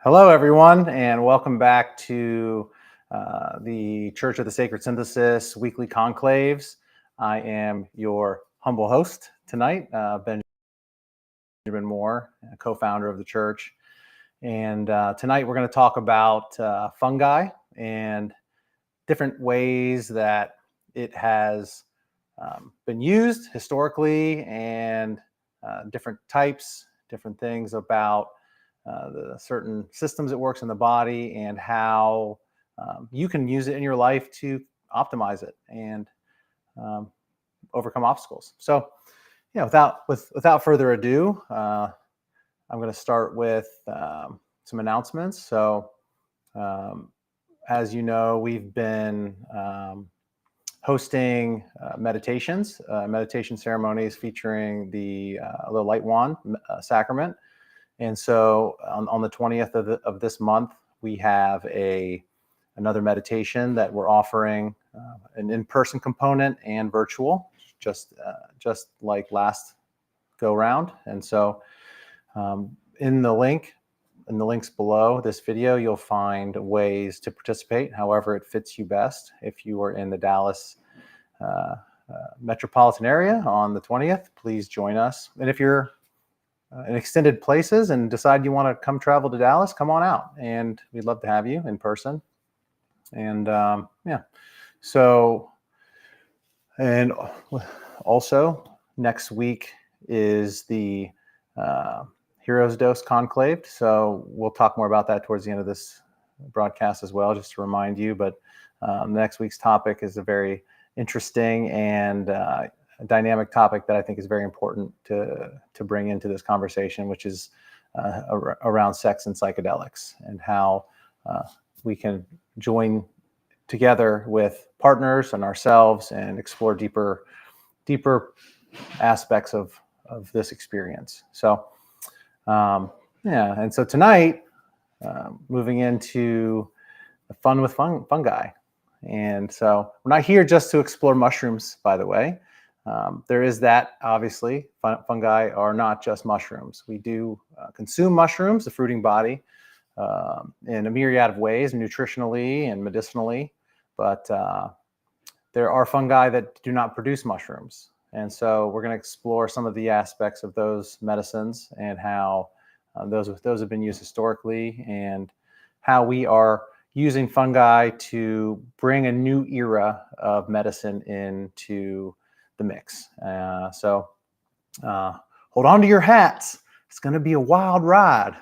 Hello, everyone, and welcome back to the Church of the Sacred Synthesis weekly conclaves. I am your humble host tonight, Benjamin Moore, co-founder of the church. And tonight we're going to talk about fungi and different ways that it has been used historically, and different types, different things about the certain systems it works in the body, and how you can use it in your life to optimize it and overcome obstacles. So, without further ado, I'm going to start with some announcements. So, as you know, we've been hosting meditation ceremonies featuring the light wand sacrament. And so on the 20th of this month, we have another meditation that we're offering, an in-person component and virtual, just like last go round. And so in the links below this video, you'll find ways to participate, however it fits you best. If you are in the Dallas metropolitan area on the 20th, please join us. And if you're in extended places and decide you want to come travel to Dallas, come on out, and we'd love to have you in person. And so, and also next week is the Heroes Dose Conclave. So we'll talk more about that towards the end of this broadcast as well, just to remind you. But next week's topic is a very interesting and dynamic topic that I think is very important to bring into this conversation, which is around sex and psychedelics, and how we can join together with partners and ourselves and explore deeper aspects of this experience. So and so tonight, moving into the fun with fungi. And so we're not here just to explore mushrooms, by the way. There is that, obviously. Fungi are not just mushrooms. We do consume mushrooms, the fruiting body, in a myriad of ways, nutritionally and medicinally. But there are fungi that do not produce mushrooms. And so we're going to explore some of the aspects of those medicines, and how those have been used historically, and how we are using fungi to bring a new era of medicine into the mix. So hold on to your hats. It's going to be a wild ride.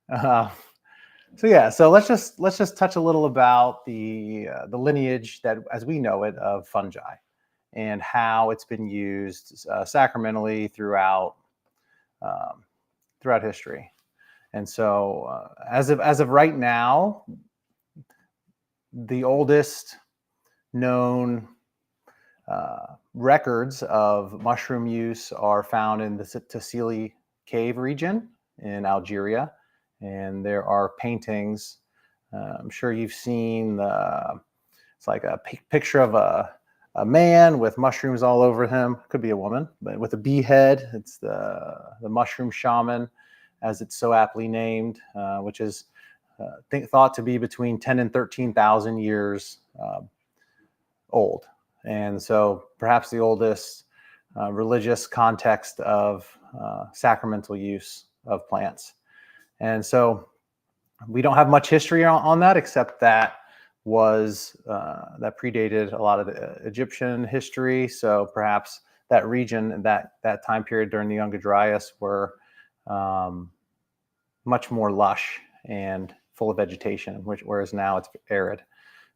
So let's just touch a little about the lineage that, as we know it, of fungi, and how it's been used sacramentally throughout history. And so as of right now, the oldest known records of mushroom use are found in the Tassili cave region in Algeria. And there are paintings. I'm sure you've seen it's like a picture of a man with mushrooms all over him. Could be a woman, but with a bee head. It's the mushroom shaman, as it's so aptly named, which is thought to be between 10 and 13,000 years old. And so perhaps the oldest religious context of sacramental use of plants. And so we don't have much history on that, except that predated a lot of the Egyptian history. So perhaps that region, that time period during the Younger Dryas, were much more lush and full of vegetation, whereas now it's arid.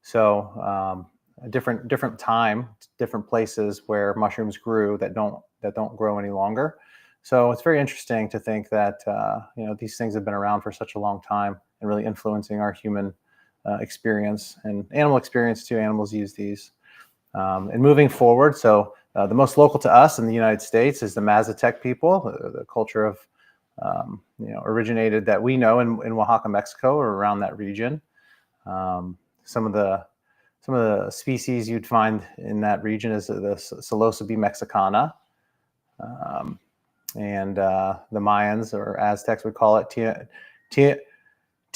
So a different time, different places where mushrooms grew that don't grow any longer. So it's very interesting to think that these things have been around for such a long time and really influencing our human experience and animal experience too. Animals use these. And moving forward, so the most local to us in the United States is the Mazatec people, the culture of originated that we know in Oaxaca, Mexico, or around that region. Some of the species you'd find in that region is the psilocybin mexicana. And the Mayans or Aztecs would call it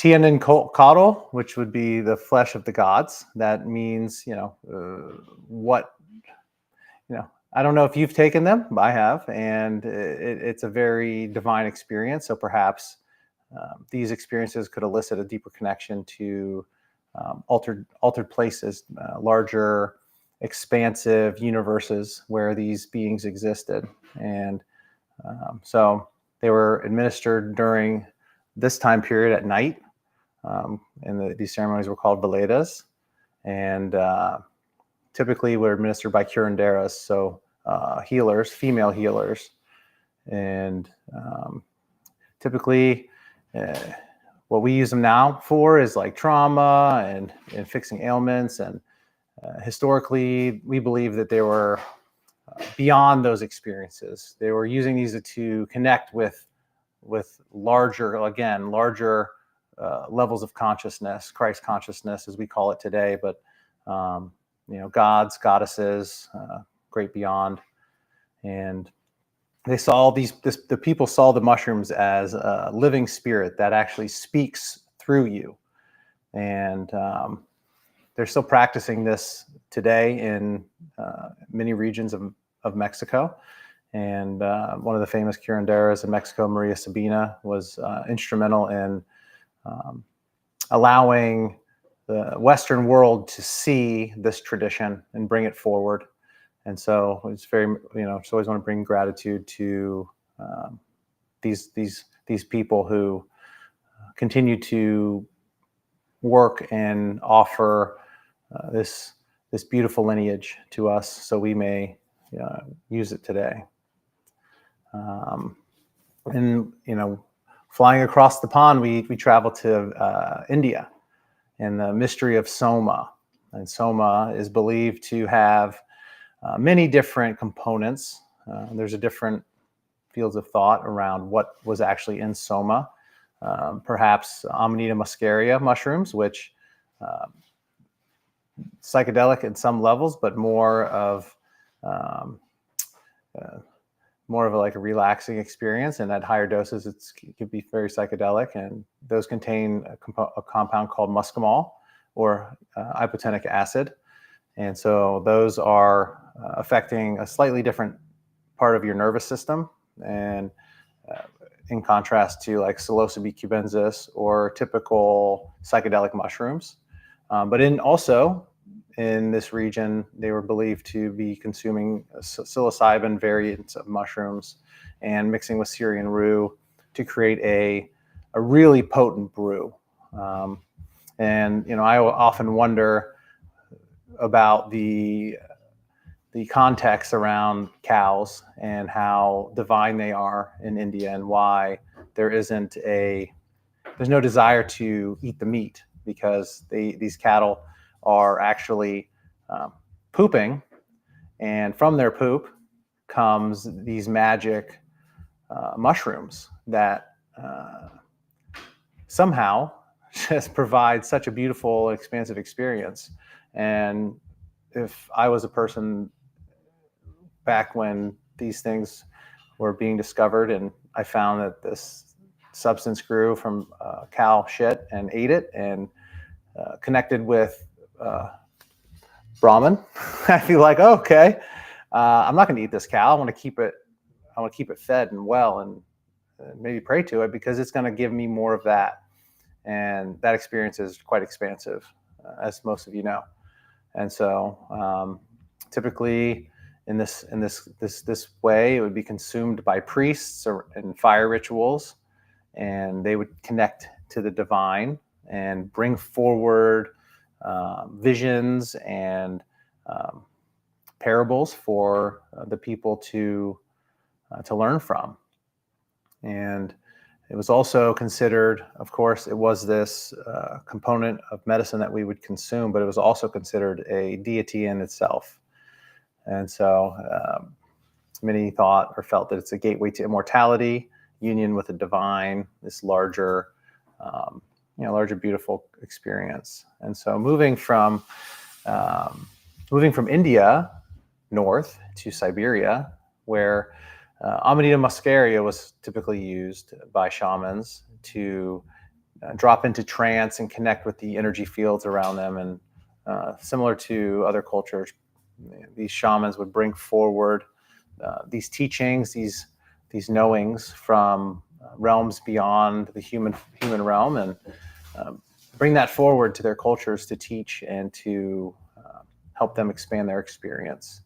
Tianan caudal, which would be the flesh of the gods. That means, what, I don't know if you've taken them, but I have, and it's a very divine experience. So perhaps these experiences could elicit a deeper connection to altered places, larger, expansive universes where these beings existed. And so they were administered during this time period at night, and these ceremonies were called Veledas, and typically were administered by curanderas, so healers, female healers, and typically what we use them now for is like trauma and fixing ailments. And historically, we believe that they were beyond those experiences. They were using these to connect with larger levels of consciousness, Christ consciousness, as we call it today, but gods, goddesses, great beyond. And they saw the people saw the mushrooms as a living spirit that actually speaks through you. And they're still practicing this today in many regions of Mexico. And one of the famous curanderas in Mexico, Maria Sabina, was instrumental in allowing the Western world to see this tradition and bring it forward. And so it's very, just always want to bring gratitude to these people who continue to work and offer this beautiful lineage to us, so we may use it today. And flying across the pond, we traveled to India, and the mystery of Soma. And Soma is believed to have many different components. There's a different fields of thought around what was actually in Soma. Perhaps Amanita muscaria mushrooms, which psychedelic at some levels, but more of like a relaxing experience. And at higher doses, it could be very psychedelic. And those contain a compound called muscimol, or hypotonic acid. And so those are affecting a slightly different part of your nervous system. And in contrast to like psilocybe cubensis or typical psychedelic mushrooms. But also in this region, they were believed to be consuming psilocybin variants of mushrooms and mixing with Syrian rue to create a really potent brew. And I often wonder about the context around cows and how divine they are in India, and why there's no desire to eat the meat, because these cattle are actually pooping, and from their poop comes these magic mushrooms that somehow just provide such a beautiful, expansive experience. And if I was a person back when these things were being discovered, and I found that this substance grew from cow shit and ate it and connected with Brahman, I feel like, okay, I'm not going to eat this cow. I want to keep it fed and well, and maybe pray to it, because it's going to give me more of that. And that experience is quite expansive, as most of you know. And so typically in this way, it would be consumed by priests or in fire rituals, and they would connect to the divine and bring forward visions and parables for the people to learn from. And it was also considered, of course, it was this component of medicine that we would consume, but it was also considered a deity in itself. And so many thought or felt that it's a gateway to immortality, union with the divine, this larger, beautiful experience. And so moving from India north to Siberia, where Amanita muscaria was typically used by shamans to drop into trance and connect with the energy fields around them. And similar to other cultures, these shamans would bring forward these teachings, these knowings from realms beyond the human realm, and bring that forward to their cultures to teach and to help them expand their experience.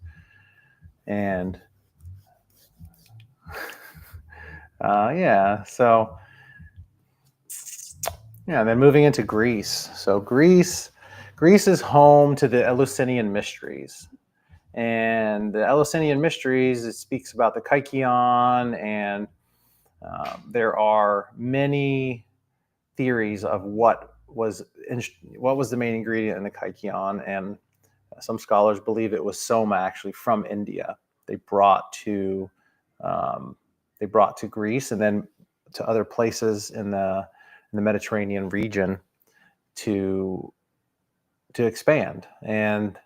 And then moving into Greece. So Greece is home to the Eleusinian mysteries. And the Eleusinian mysteries, it speaks about the kykeon, and there are many theories of what was the main ingredient in the kykeon. And some scholars believe it was soma, actually from India. They brought to Greece and then to other places in the Mediterranean region to expand. And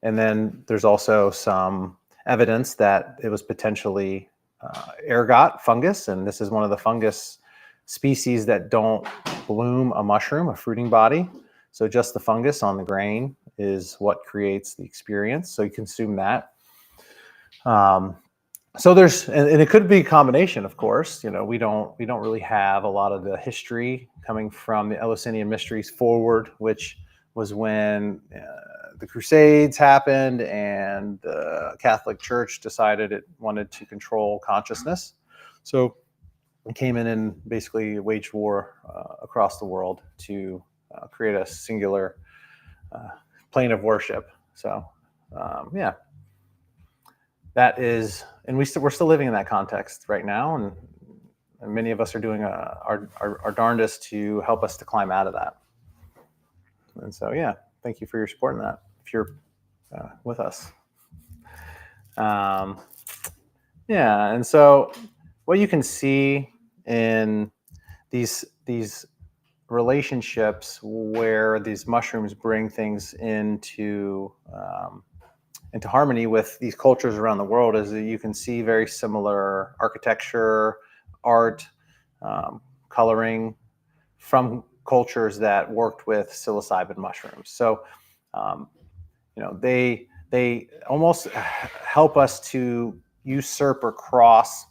then there's also some evidence that it was potentially ergot fungus, and this is one of the fungus species that don't bloom a mushroom, a fruiting body. So just the fungus on the grain is what creates the experience. So you consume that. So there's, and it could be a combination, of course. We don't really have a lot of the history coming from the Eleusinian mysteries forward, which was when the Crusades happened and the Catholic Church decided it wanted to control consciousness. So it came in and basically waged war across the world to create a singular plane of worship. So that is, and we're still living in that context right now, and many of us are doing our darndest to help us to climb out of that. And so, thank you for your support in that, if you're with us. And so what you can see in these relationships where these mushrooms bring things into harmony with these cultures around the world is that you can see very similar architecture, art, coloring from cultures that worked with psilocybin mushrooms. So, they almost help us to usurp or cross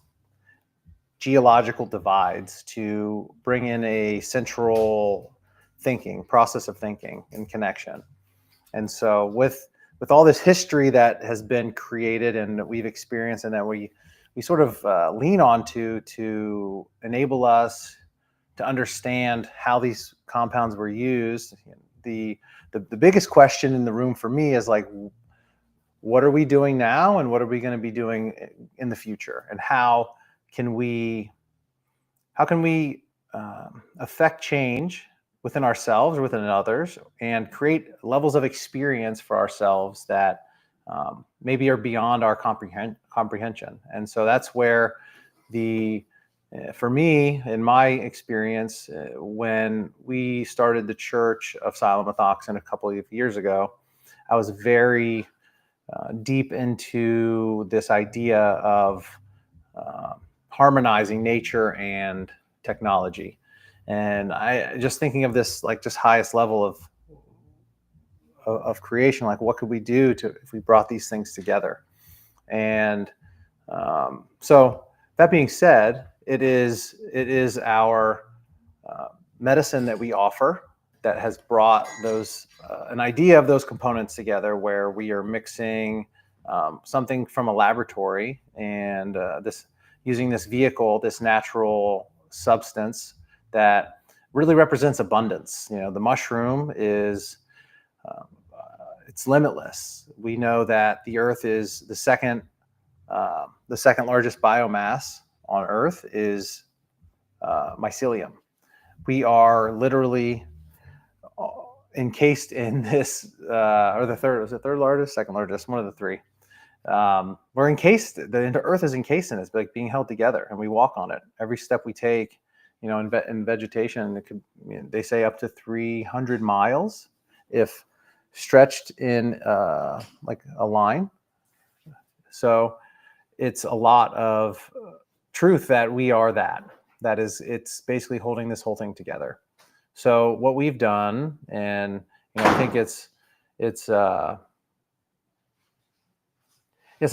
geological divides to bring in a central process of thinking and connection. And so with all this history that has been created and that we've experienced and that we sort of lean on to enable us to understand how these compounds were used, the biggest question in the room for me is like, what are we doing now and what are we going to be doing in the future? And how can we affect change within ourselves or within others and create levels of experience for ourselves that maybe are beyond our comprehension. And so that's where for me, in my experience, when we started the Church of Psilocybin a couple of years ago, I was very deep into this idea of harmonizing nature and technology. And I just thinking of this like just highest level of creation, like what could we do if we brought these things together? And so that being said, it is our medicine that we offer that has brought an idea of those components together, where we are mixing something from a laboratory and using this vehicle, this natural substance that really represents abundance. The mushroom is it's limitless. We know that the Earth is the second largest biomass on Earth is mycelium. We are literally encased in this, or the third, was it third largest, second largest, one of the three. We're encased, the Earth is encased in it. It's like being held together, and we walk on it. Every step we take, in vegetation, it could, they say up to 300 miles if stretched in like a line. So it's a lot of truth that we are that it's basically holding this whole thing together. So what we've done, and I think it's like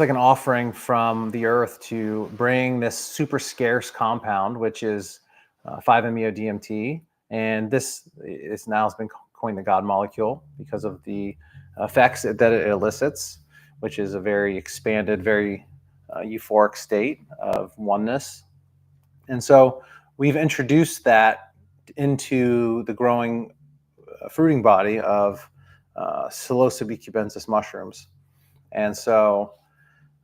an offering from the earth to bring this super scarce compound, which is 5-MeO-DMT, and this is now has been coined the God molecule because of the effects that it elicits, which is a very expanded, very euphoric state of oneness. And so we've introduced that into the growing fruiting body of psilocybe cubensis mushrooms. And so,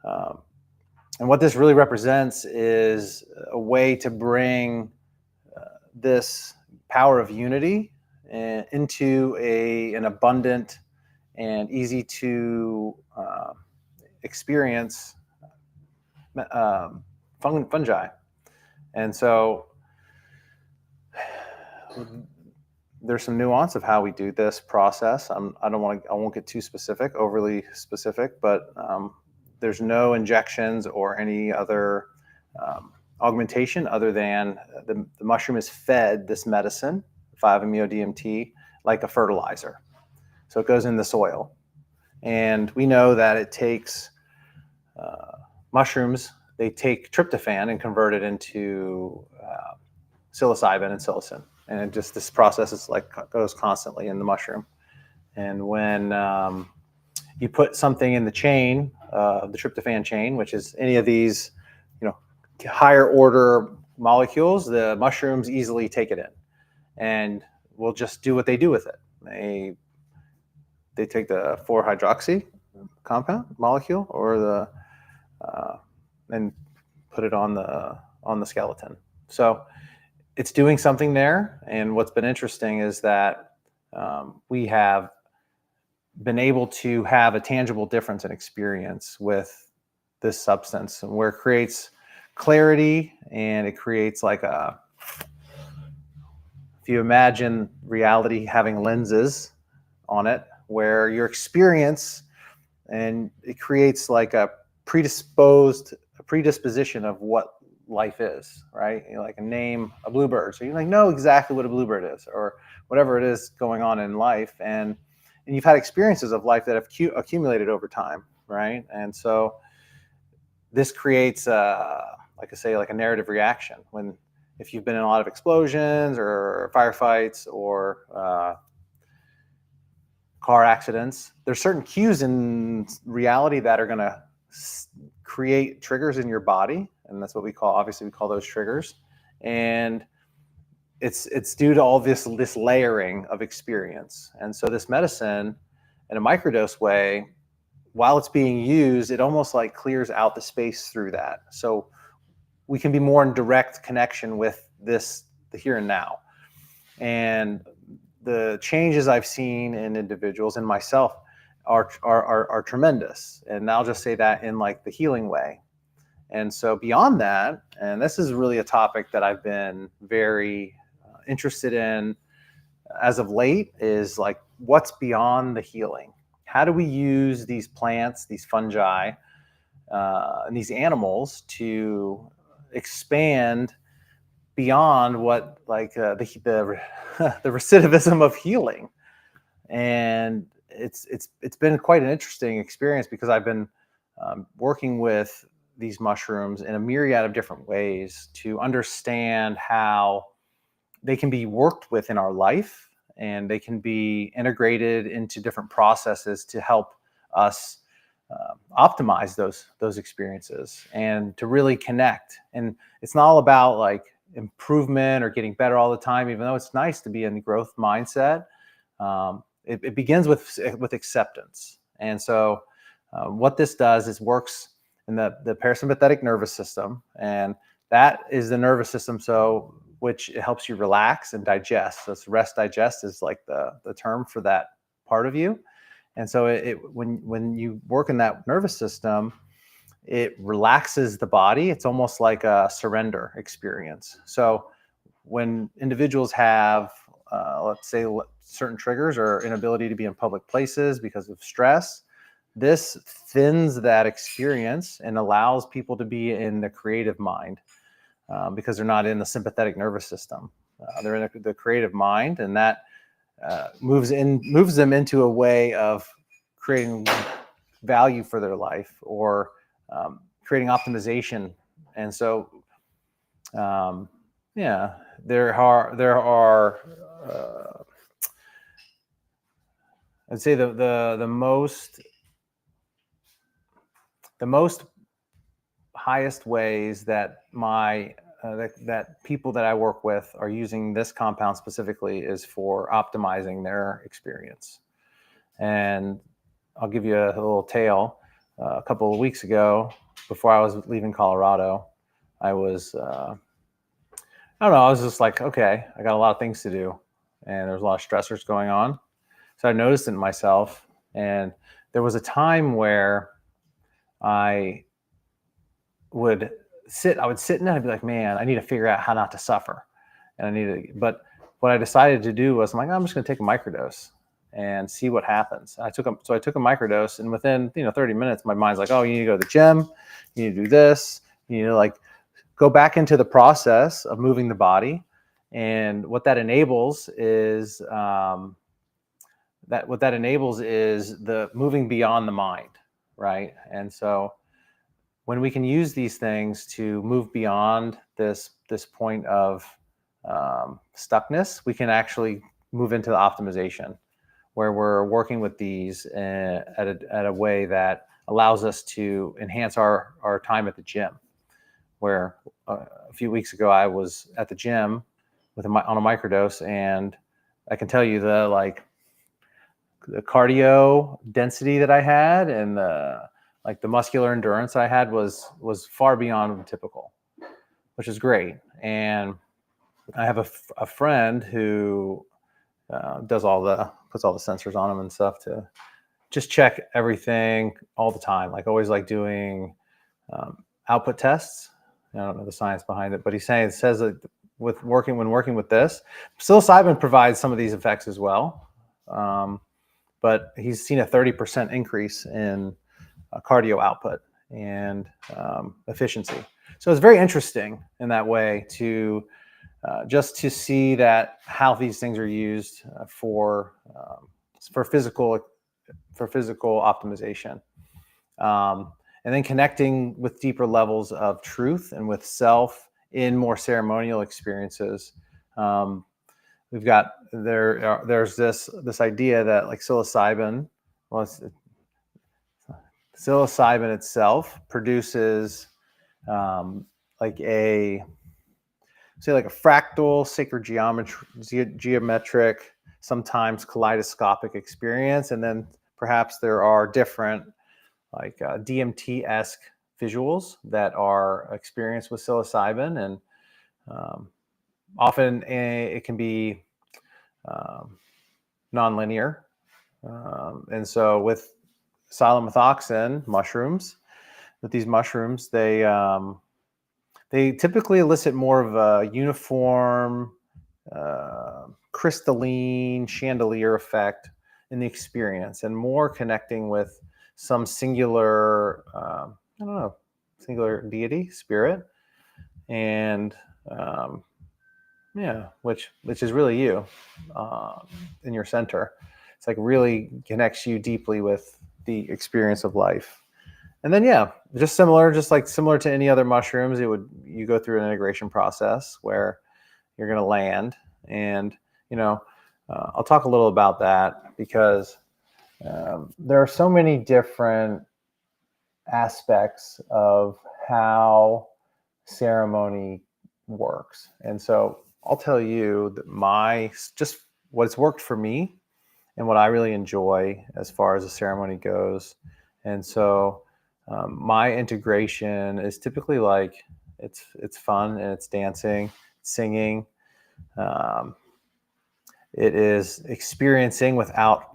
and what this really represents is a way to bring this power of unity into an abundant and easy to experience fungi. And so there's some nuance of how we do this process. I won't get too specific, overly specific, but there's no injections or any other augmentation other than the mushroom is fed this medicine, 5-MeO-DMT, like a fertilizer. So it goes in the soil. And we know that it takes mushrooms, they take tryptophan and convert it into psilocybin and psilocin. And this process is goes constantly in the mushroom. And when you put something in the chain, the tryptophan chain, which is any of these, higher order molecules, the mushrooms easily take it in, and will just do what they do with it. They take the 4-hydroxy compound molecule or and put it on the skeleton. So it's doing something there. And what's been interesting is that we have been able to have a tangible difference in experience with this substance, where it creates clarity, and it creates if you imagine reality having lenses on it, where your experience, and it creates a predisposition of what life is, right? Name a bluebird, so you know exactly what a bluebird is, or whatever it is going on in life, and you've had experiences of life that have accumulated over time, right? And so this creates a narrative reaction if you've been in a lot of explosions or firefights or car accidents. There's certain cues in reality that are going to create triggers in your body, and that's what we call those triggers. And it's due to all this layering of experience. And so this medicine, in a microdose way, while it's being used, it almost clears out the space through that. So we can be more in direct connection with the here and now. And the changes I've seen in individuals and myself are tremendous. And I'll just say that in the healing way. And so beyond that, and this is really a topic that I've been very interested in as of late, is what's beyond the healing? How do we use these plants, these fungi, and these animals to expand beyond what the recidivism of healing? And it's been quite an interesting experience, because I've been working with these mushrooms in a myriad of different ways to understand how they can be worked with in our life, and they can be integrated into different processes to help us optimize those experiences and to really connect. And it's not all about improvement or getting better all the time, even though it's nice to be in the growth mindset. It begins with acceptance. And so what this does is works in the parasympathetic nervous system, and that is the nervous system which it helps you relax and digest. So it's rest digest is the term for that part of you. And so when you work in that nervous system, it relaxes the body. It's almost like a surrender experience. So when individuals have, let's say, certain triggers or inability to be in public places because of stress, this thins that experience and allows people to be in the creative mind. because they're not in the sympathetic nervous system. They're in the creative mind, and that moves them into a way of creating value for their life, or creating optimization. And so, yeah, there are I'd say the most highest ways that that people that I work with are using this compound specifically is for optimizing their experience. And I'll give you a little tale. A couple of weeks ago, before I was leaving Colorado, I was I don't know, I was just like, okay, I got a lot of things to do, and there's a lot of stressors going on. So I noticed it in myself, and there was a time where I would sit and I'd be like, man, I need to figure out how not to suffer. But what I decided to do was, I'm just going to take a microdose and see what happens. I took a microdose, and within 30 minutes, my mind's like, oh, you need to go to the gym, you need to do this, you need to like go back into the process of moving the body. And what that enables is the moving beyond the mind, right? And so when we can use these things to move beyond this point of stuckness, we can actually move into the optimization, where we're working with these at a way that allows us to enhance our time at the gym. Where a few weeks ago I was at the gym on a microdose, and I can tell you the cardio density that I had, and the muscular endurance I had was far beyond typical, which is great. And I have a friend who puts all the sensors on them and stuff to just check everything all the time. Always doing output tests. I don't know the science behind it, but he says that when working with this, psilocybin provides some of these effects as well. But he's seen a 30% increase in cardio output and efficiency. So it's very interesting in that way to just to see that how these things are used for physical optimization, and then connecting with deeper levels of truth and with self in more ceremonial experiences. We've got there's this idea that psilocybin, psilocybin itself produces a fractal, sacred geometric, sometimes kaleidoscopic experience, and then perhaps there are different DMT-esque visuals that are experienced with psilocybin, and often it can be nonlinear. And so with psilomethoxin mushrooms, they typically elicit more of a uniform, crystalline chandelier effect in the experience, and more connecting with some singular, singular deity, spirit, and which is really you in your center. It's really connects you deeply with the experience of life. And then, just similar to any other mushrooms, you go through an integration process where you're going to land. And, I'll talk a little about that, because there are so many different aspects of how ceremony works. And so I'll tell you that just what's worked for me and what I really enjoy as far as the ceremony goes. And so my integration is typically it's fun, and it's dancing, singing. It is experiencing without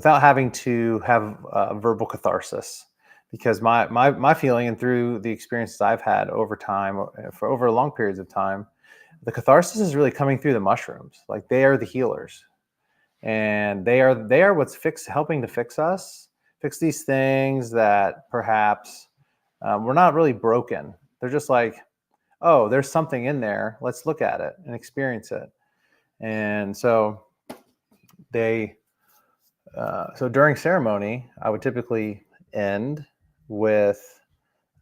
having to have verbal catharsis, because my feeling, and through the experiences I've had over time, for over long periods of time, the catharsis is really coming through the mushrooms. They are the healers, and they are what's helping to fix these things that perhaps we're not really broken. They're just oh, there's something in there. Let's look at it and experience it. And so they, so during ceremony, I would typically end with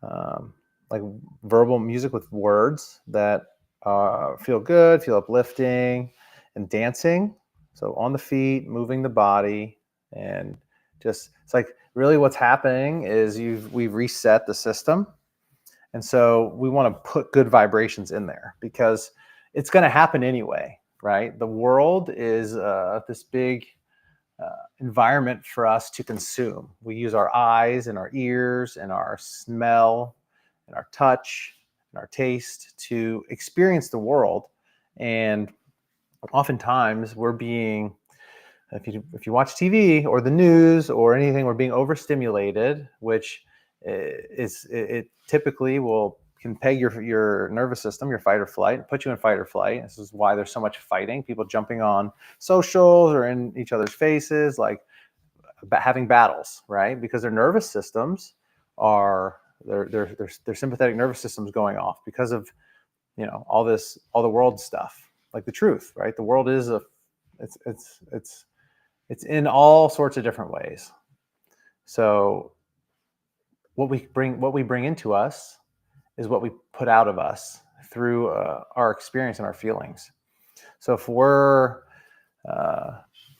um, like verbal music with words that feel good, feel uplifting, and dancing. So on the feet, moving the body, and just it's like really what's happening is we've reset the system, and so we want to put good vibrations in there because it's going to happen anyway, right? The world is this big environment for us to consume. We use our eyes and our ears and our smell and our touch and our taste to experience the world. And oftentimes we're being, if you watch TV or the news or anything, we're being overstimulated, which it typically can peg your nervous system, your fight or flight, and put you in fight or flight. This is why there's so much fighting, people jumping on socials or in each other's faces, like having battles, right? Because their nervous systems are their sympathetic nervous systems going off because of all the world stuff, like the truth, right? The world is it's in all sorts of different ways. So what we bring into us is what we put out of us through our experience and our feelings. So if we're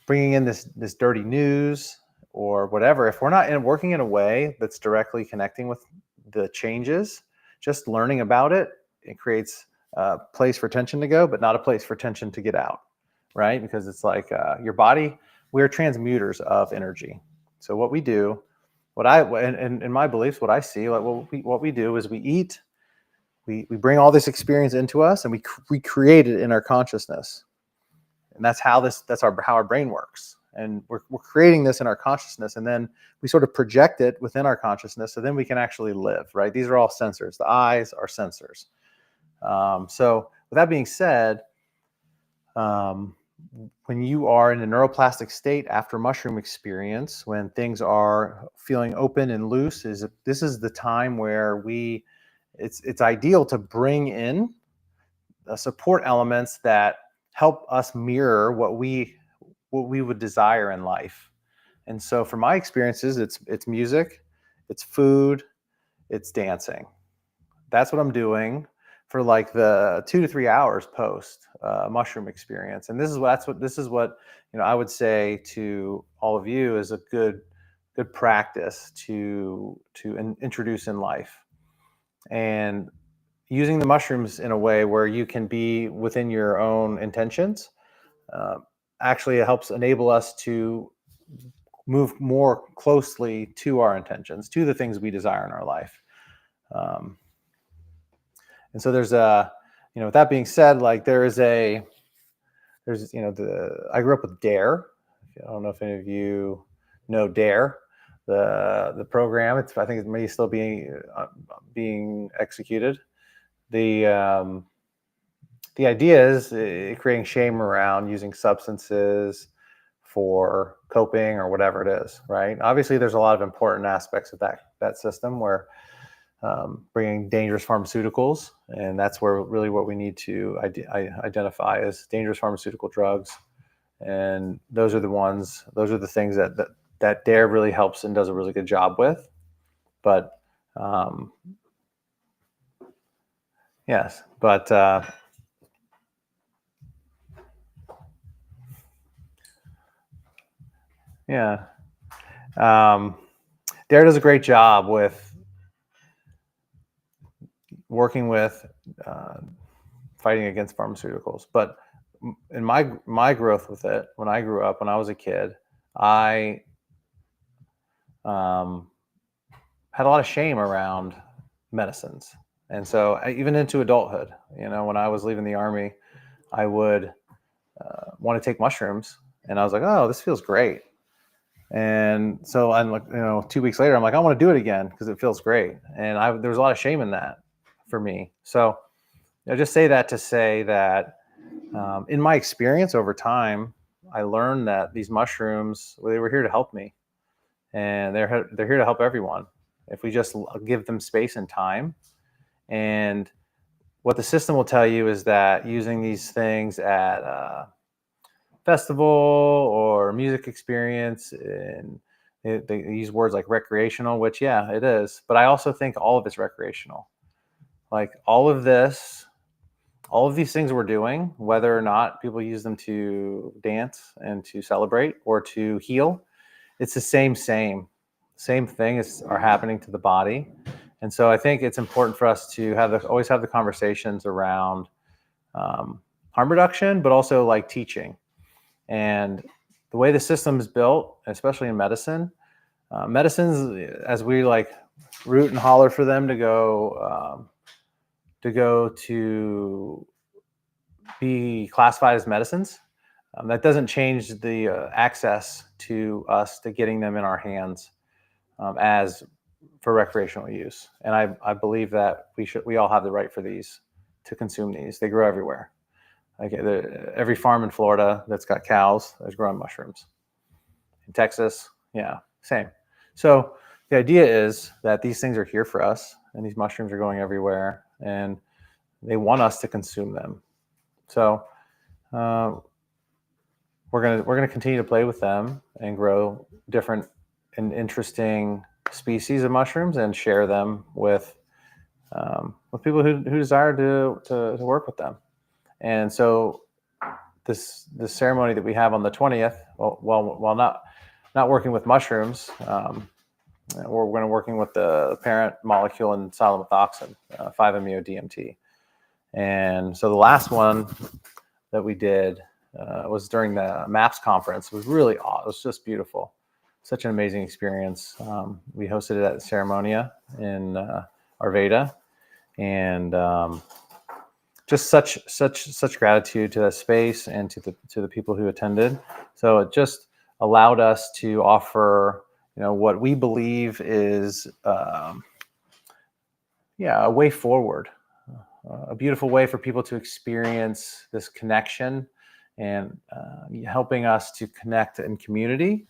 bringing in this dirty news or whatever, if we're not working in a way that's directly connecting with the changes, just learning about it, it creates a place for tension to go, but not a place for tension to get out, right? Because it's like your body, we're transmuters of energy. So what we do, in my beliefs, what I see, like what we do is we eat, we bring all this experience into us, and we create it in our consciousness. And that's how our brain works. And we're creating this in our consciousness, and then we sort of project it within our consciousness, so then we can actually live, right? These are all sensors. The eyes are sensors. So with that being said, when you are in a neuroplastic state after mushroom experience, when things are feeling open and loose, this is the time where it's ideal to bring in support elements that help us mirror what we would desire in life. And so for my experiences, it's music, it's food, it's dancing. That's what I'm doing for like the 2 to 3 hours post mushroom experience. And this is what I would say to all of you is a good practice to introduce in life. And using the mushrooms in a way where you can be within your own intentions actually helps enable us to move more closely to our intentions, to the things we desire in our life. And so there's with that being said, like there's I grew up with DARE. I don't know if any of you know DARE, the program. I think it may still being executed. The idea is creating shame around using substances for coping or whatever it is, right? Obviously, there's a lot of important aspects of that system where bringing dangerous pharmaceuticals, and that's where really what we need to identify as dangerous pharmaceutical drugs, and those are the things that DARE really helps and does a really good job with. But yes, but yeah, DARE does a great job with working with fighting against pharmaceuticals. But in my growth with it, when I grew up, when I was a kid, I had a lot of shame around medicines. And so even into adulthood, when I was leaving the Army, I would want to take mushrooms, and I was like, oh, this feels great. And so I'm like, 2 weeks later, I'm like, I want to do it again because it feels great. And there was a lot of shame in that for me. So I just say that to say that in my experience over time, I learned that these mushrooms, they were here to help me, and they're here to help everyone if we just give them space and time. And what the system will tell you is that using these things at a festival or music experience, and they use words like recreational, which, yeah, it is. But I also think all of it's recreational. Like all of these things we're doing, whether or not people use them to dance and to celebrate or to heal, it's the same thing are happening to the body. And so I think it's important for us to always have the conversations around harm reduction, but also like teaching. And the way the system is built, especially in medicines, as we like root and holler for them to go to be classified as medicines, that doesn't change the access to us to getting them in our hands as for recreational use. And I believe that we all have the right for these, to consume these. They grow everywhere. Like every farm in Florida that's got cows is growing mushrooms. In Texas, yeah, same. So the idea is that these things are here for us, and these mushrooms are going everywhere, and they want us to consume them. So we're gonna continue to play with them and grow different and interesting species of mushrooms and share them with people who desire to work with them. And so this ceremony that we have on the 20th, while not working with mushrooms, we're going to working with the parent molecule in psilomethoxin, 5-MeO-DMT. And so the last one that we did was during the MAPS conference. It was really awesome. It was just beautiful. Such an amazing experience. We hosted it at the Ceremonia in Arvada, and just such gratitude to that space and to the people who attended. So it just allowed us to offer, what we believe is a way forward, a beautiful way for people to experience this connection, and helping us to connect in community,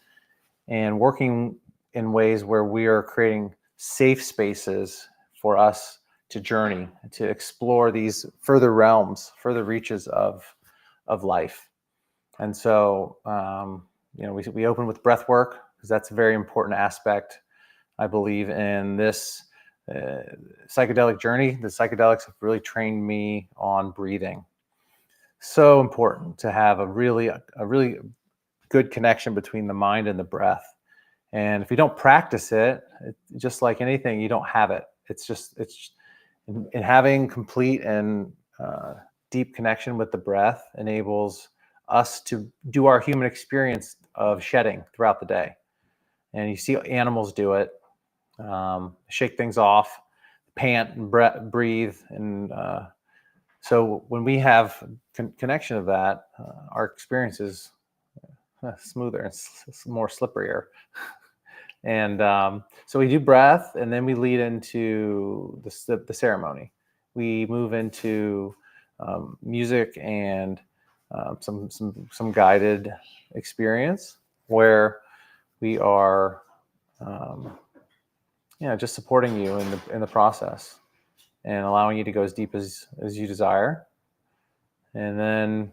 and working in ways where we are creating safe spaces for us to journey, to explore these further realms, further reaches of life. And so, we open with breath work, because that's a very important aspect, I believe, in this psychedelic journey. The psychedelics have really trained me on breathing. So important to have a really good connection between the mind and the breath. And if you don't practice it, just like anything, you don't have it. It's in having complete and deep connection with the breath enables us to do our human experience of shedding throughout the day. And you see animals do it, shake things off, pant and breathe. And so when we have connection of that, our experience is smoother, it's more slipperier. And so we do breath, and then we lead into the ceremony. We move into music and some guided experience where we are just supporting you in the process and allowing you to go as deep as you desire, and then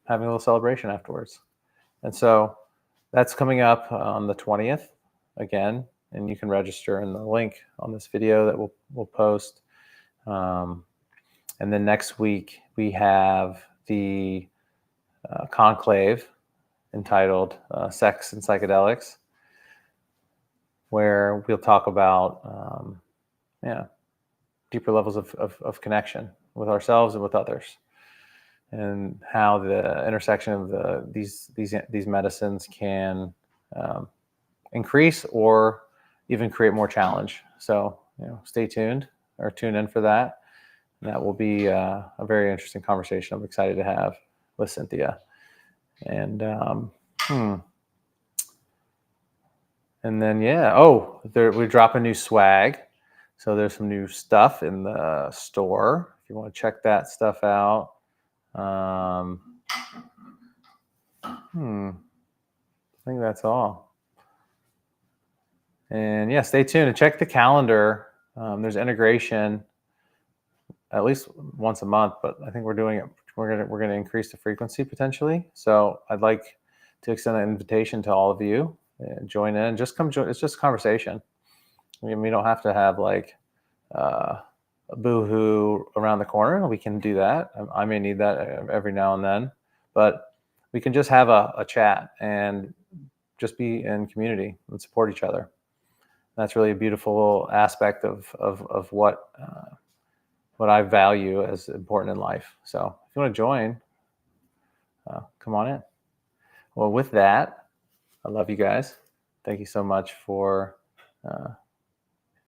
having a little celebration afterwards. And so that's coming up on the 20th again, and you can register in the link on this video that we'll post. And then next week we have the conclave entitled Sex and Psychedelics, where we'll talk about deeper levels of connection with ourselves and with others, and how the intersection of these medicines can increase or even create more challenge. So stay tuned, or tune in for that. And that will be a very interesting conversation I'm excited to have with Cynthia. And and then we drop a new swag. So there's some new stuff in the store if you want to check that stuff out. I think that's all. And stay tuned and check the calendar. There's integration at least once a month, but I think we're doing it. We're gonna increase the frequency potentially. So I'd like to extend an invitation to all of you. Join in. Just come join. It's just conversation. I mean, we don't have to have like a boohoo around the corner. We can do that. I may need that every now and then, but we can just have a chat and just be in community and support each other. That's really a beautiful aspect of what I value as important in life. So if you want to join, come on in. Well, with that, I love you guys. Thank you so much for